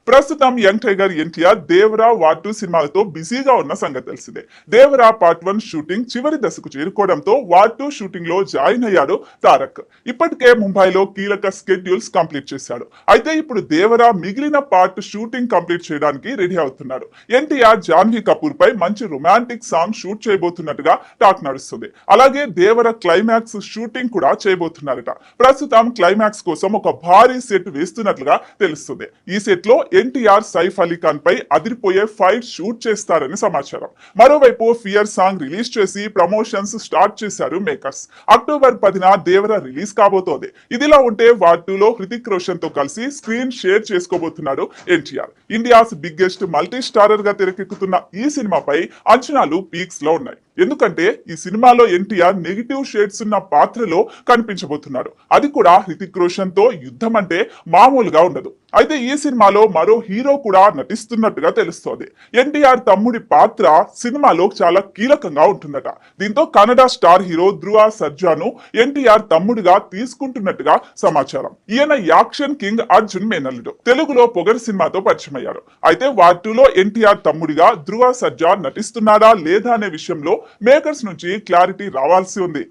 ప్రస్తుతం young tiger NTR Devara war 2 సినిమాలతో బిజీగా ఉన్న సంగతి తెలిసిందే. దేవరా పార్ట్ 1 షూటింగ్ చివరి దశకు చేరుకోవడంతో వార్ 2 షూటింగ్ లో జాయిన్ అయ్యాడు తారక్. ఇప్పటికే ముంబైలో కీలక స్కెడ్యూల్స్ కంప్లీట్ చేశాడు. అయితే ఇప్పుడు దేవరా మిగిలిన పార్ట్ షూటింగ్ కంప్లీట్ చేయడానికి రెడీ అవుతున్నాడు. ఎన్టీఆర్ జాన్వీ కపూర్ పై మంచి రొమాంటిక్ సాంగ్ షూట్ చేయబోతున్నట్టుగా టాక్ నడుస్తుంది. అలాగే దేవర క్లైమాక్స్ షూటింగ్ కూడా చేయబోతున్నారట. ప్రస్తుతం క్లైమాక్స్ కోసం ఒక భారీ సెట్ వేస్తున్నట్లుగా తెలుస్తుంది. ఈ సెట్ లో ఎన్టీఆర్ సైఫ్ అలీ ఖాన్ పై అదిరిపోయే ఫైట్ షూట్ చేస్తారని సమాచారం. మరోవైపు ఫియర్ సాంగ్ రిలీజ్ చేసి ప్రమోషన్స్ స్టార్ట్ చేశారు మేకర్స్. అక్టోబర్ 10న దేవర రిలీజ్ కాబోతోంది. ఇదిలా ఉంటే వార్ 2 లో హృతిక్ రోషన్ తో కలిసి స్క్రీన్ షేర్ చేసుకోబోతున్నాడు NTR. India's biggest multi starrer గా తెరకెక్కుతున్న ఈ సినిమాపై అంచనాలు పీక్స్ లో ఉన్నాయి. ఎందుకంటే ఈ సినిమాలో ఎన్టీఆర్ నెగిటివ్ షేడ్స్ ఉన్న పాత్రలో కనిపించబోతున్నాడు. అది కూడా హృతిక్ రోషన్ తో యుద్ధం అంటే మామూలుగా ఉండదు. అయితే ఈ సినిమాలో మరో హీరో కూడా నటిస్తున్నట్టుగా తెలుస్తోంది. ఎన్టీఆర్ తమ్ముడి పాత్ర సినిమాలో చాలా కీలకంగా ఉంటుందట. దీంతో కన్నడ స్టార్ హీరో ధ్రువ సర్జాను ఎన్టీఆర్ తమ్ముడిగా తీసుకుంటున్నట్టుగా సమాచారం. ఈయన యాక్షన్ కింగ్ అర్జున్ మేనల్లుడు. తెలుగులో పొగర్ సినిమాతో పరిచయం అయ్యారు. అయితే వార్ 2 లో ఎన్టీఆర్ తమ్ముడిగా ధ్రువ సర్జా నటిస్తున్నాడా లేదా అనే విషయంలో మేకర్స్ నుంచి క్లారిటీ రావాల్సి ఉంది.